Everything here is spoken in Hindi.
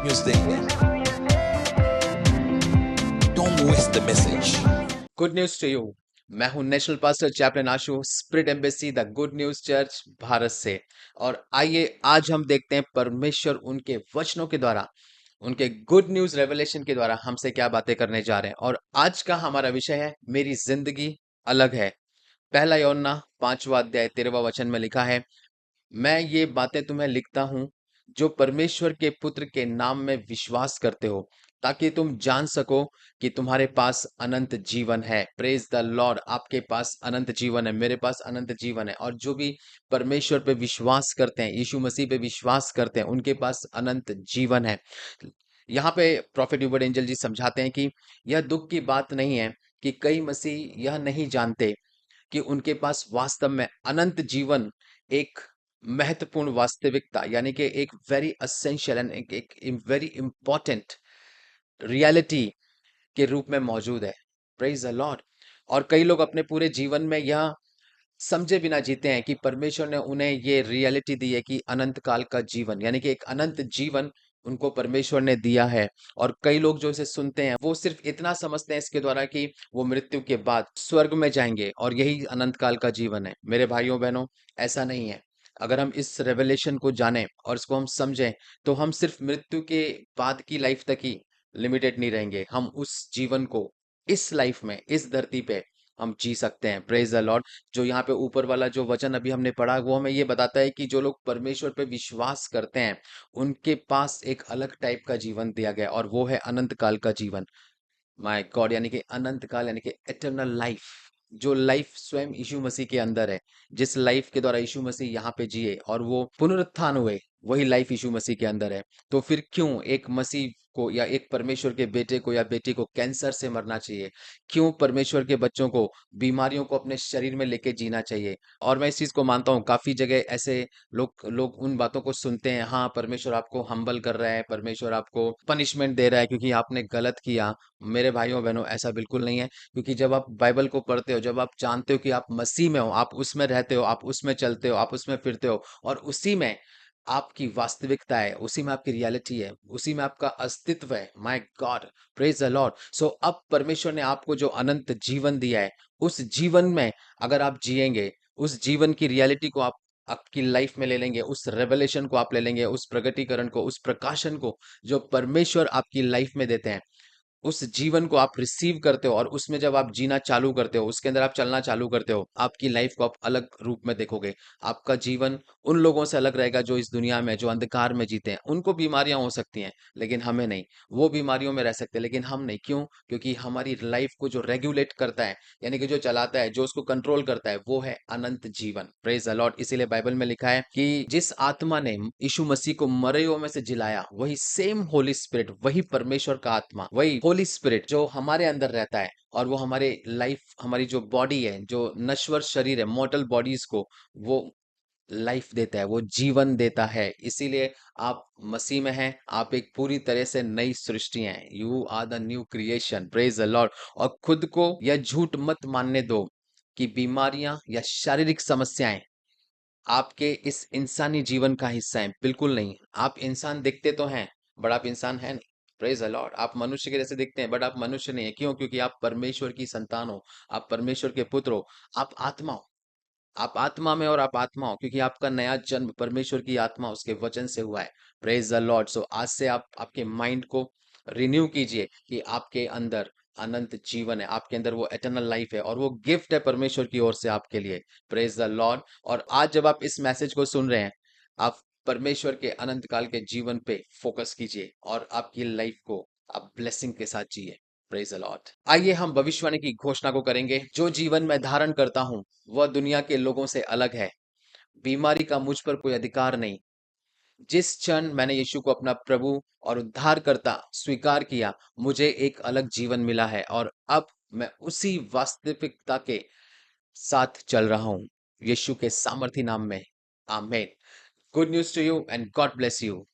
न्यूज देंगे। Don't waste the message. Good news to you. मैं हूं national pastor chaplain Ashu, spirit embassy the good news church Bharat से। और आइए आज हम देखते हैं परमेश्वर उनके वचनों के द्वारा, उनके गुड न्यूज रेवलेशन के द्वारा हमसे क्या बातें करने जा रहे हैं। और आज का हमारा विषय है मेरी जिंदगी अलग है। पहला योहन्ना 5वां अध्याय 13वां वचन में लिखा है, मैं ये बातें तुम्हें लिखता हूं जो परमेश्वर के पुत्र के नाम में विश्वास करते हो, ताकि तुम जान सको कि तुम्हारे पास अनंत जीवन है। Praise the Lord. आपके पास अनंत जीवन है, मेरे पास अनंत जीवन है। और जो भी परमेश्वर पे विश्वास करते हैं, यीशु मसीह पे विश्वास करते हैं, उनके पास अनंत जीवन है। यहाँ पे प्रॉफेट ह्यूबर्ट एंजल जी समझाते हैं कि यह दुख की बात नहीं है कि कई मसीह यह नहीं जानते कि उनके पास वास्तव में अनंत जीवन एक महत्वपूर्ण वास्तविकता, यानी कि एक वेरी असेंशियल एंड एक वेरी इंपॉर्टेंट रियलिटी के रूप में मौजूद है। Praise the lord. और कई लोग अपने पूरे जीवन में यह समझे बिना जीते हैं कि परमेश्वर ने उन्हें ये रियलिटी दी है कि अनंत काल का जीवन, यानी कि एक अनंत जीवन उनको परमेश्वर ने दिया है। और कई लोग जो इसे सुनते हैं वो सिर्फ इतना समझते हैं इसके द्वारा कि वो मृत्यु के बाद स्वर्ग में जाएंगे और यही अनंत काल का जीवन है। मेरे भाइयों बहनों, ऐसा नहीं है। अगर हम इस रेवलेशन को जानें और इसको हम समझें, तो हम सिर्फ मृत्यु के बाद की लाइफ तक ही लिमिटेड नहीं रहेंगे। हम उस जीवन को इस लाइफ में, इस धरती पे हम जी सकते हैं। Praise the Lord. जो यहाँ पे ऊपर वाला जो वचन अभी हमने पढ़ा, वो हमें ये बताता है कि जो लोग परमेश्वर पे विश्वास करते हैं, उनके पास एक अलग टाइप का जीवन दिया गया, और वो है अनंत काल का जीवन। माय गॉड, यानी कि अनंत काल, यानी कि एटर्नल लाइफ। जो लाइफ स्वयं यीशु मसीह के अंदर है, जिस लाइफ के द्वारा यीशु मसीह यहाँ पे जिए और वो पुनरुत्थान हुए, वही लाइफ यीशु मसीह के अंदर है। तो फिर क्यों एक मसीह को या एक परमेश्वर के बेटे को या बेटी को कैंसर से मरना चाहिए? क्यों परमेश्वर के बच्चों को बीमारियों को अपने शरीर में लेके जीना चाहिए? और मैं इस चीज को मानता हूँ, काफी जगह ऐसे लोग लोग उन बातों को सुनते हैं, हाँ परमेश्वर आपको हम्बल कर रहा है, परमेश्वर आपको पनिशमेंट दे रहा है क्योंकि आपने गलत किया। मेरे भाइयों बहनों, ऐसा बिल्कुल नहीं है। क्योंकि जब आप बाइबल को पढ़ते हो, जब आप जानते हो कि आप मसीह में हो, आप उसमें रहते हो, आप उसमें चलते हो, आप उसमें फिरते हो, और उसी में आपकी वास्तविकता है, उसी में आपकी रियलिटी है, उसी में आपका अस्तित्व है। My God, praise the Lord. So अब परमेश्वर ने आपको जो अनंत जीवन दिया है, उस जीवन में अगर आप जिएंगे, उस जीवन की रियलिटी को आप आपकी लाइफ में ले लेंगे, उस रेवलेशन को आप ले लेंगे, उस प्रगटीकरण को, उस प्रकाशन को जो परमेश्वर आपकी लाइफ में देते हैं, उस जीवन को आप रिसीव करते हो और उसमें जब आप जीना चालू करते हो, उसके अंदर आप चलना चालू करते हो, आपकी लाइफ को आप अलग रूप में देखोगे। आपका जीवन उन लोगों से अलग रहेगा जो इस दुनिया में, जो अंधकार में जीते हैं। उनको बीमारियां हो सकती हैं, लेकिन हमें नहीं। वो बीमारियों में रह सकते हैं, लेकिन हम नहीं। क्यों? क्योंकि हमारी लाइफ को जो रेगुलेट करता है, यानी कि जो चलाता है, जो उसको कंट्रोल करता है, वो है अनंत जीवन। Praise the Lord. इसीलिए बाइबल में लिखा है कि जिस आत्मा ने यीशु मसीह को मरे हुओं में से जिलाया, वही सेम होली स्पिरिट, वही परमेश्वर का आत्मा, वही होली स्पिरिट जो हमारे अंदर रहता है, और वो हमारे लाइफ, हमारी जो बॉडी है, जो नश्वर शरीर है, मॉर्टल बॉडीज को वो लाइफ देता है, वो जीवन देता है। इसीलिए आप मसीह में हैं, आप एक पूरी तरह से नई सृष्टि हैं। You are the new creation. Praise the lord. और खुद को यह झूठ मत मानने दो कि बीमारियां या शारीरिक समस्याएं आपके इस इंसानी जीवन का हिस्सा है। बिल्कुल नहीं। आप इंसान दिखते तो हैं, बट आप इंसान है नहीं। Praise the Lord. आप मनुष्य के जैसे दिखते हैं, बट आप मनुष्य नहीं है। क्यों? क्योंकि आप परमेश्वर की संतान हो, आप परमेश्वर के पुत्र हो, आप आत्मा हो। आप आत्मा में और आप आत्मा हो, क्योंकि आपका नया जन्म परमेश्वर की आत्मा उसके वचन से हुआ है। Praise the Lord. सो आज से आप आपके माइंड को रिन्यू कीजिए कि आपके अंदर अनंत जीवन है, आपके अंदर वो एटर्नल लाइफ है, और वो गिफ्ट है परमेश्वर की ओर से आपके लिए। Praise the lord. और आज जब आप इस मैसेज को सुन रहे हैं, आप परमेश्वर के अनंत काल के जीवन पे फोकस कीजिए और आपकी लाइफ को आप ब्लेसिंग के साथ जिए। Praise the Lord. आइए हम भविष्यवाणी की घोषणा को करेंगे। जो जीवन मैं धारण करता हूं, वह दुनिया के लोगों से अलग है। बीमारी का मुझ पर कोई अधिकार नहीं। जिस क्षण मैंने यीशु को अपना प्रभु और उद्धारकर्ता स्वीकार किया, मुझे एक अलग जीवन मिला है, और अब मैं उसी वास्तविकता के साथ चल रहा हूं, यीशु के सामर्थी नाम में। आमीन। Good news to you and God bless you.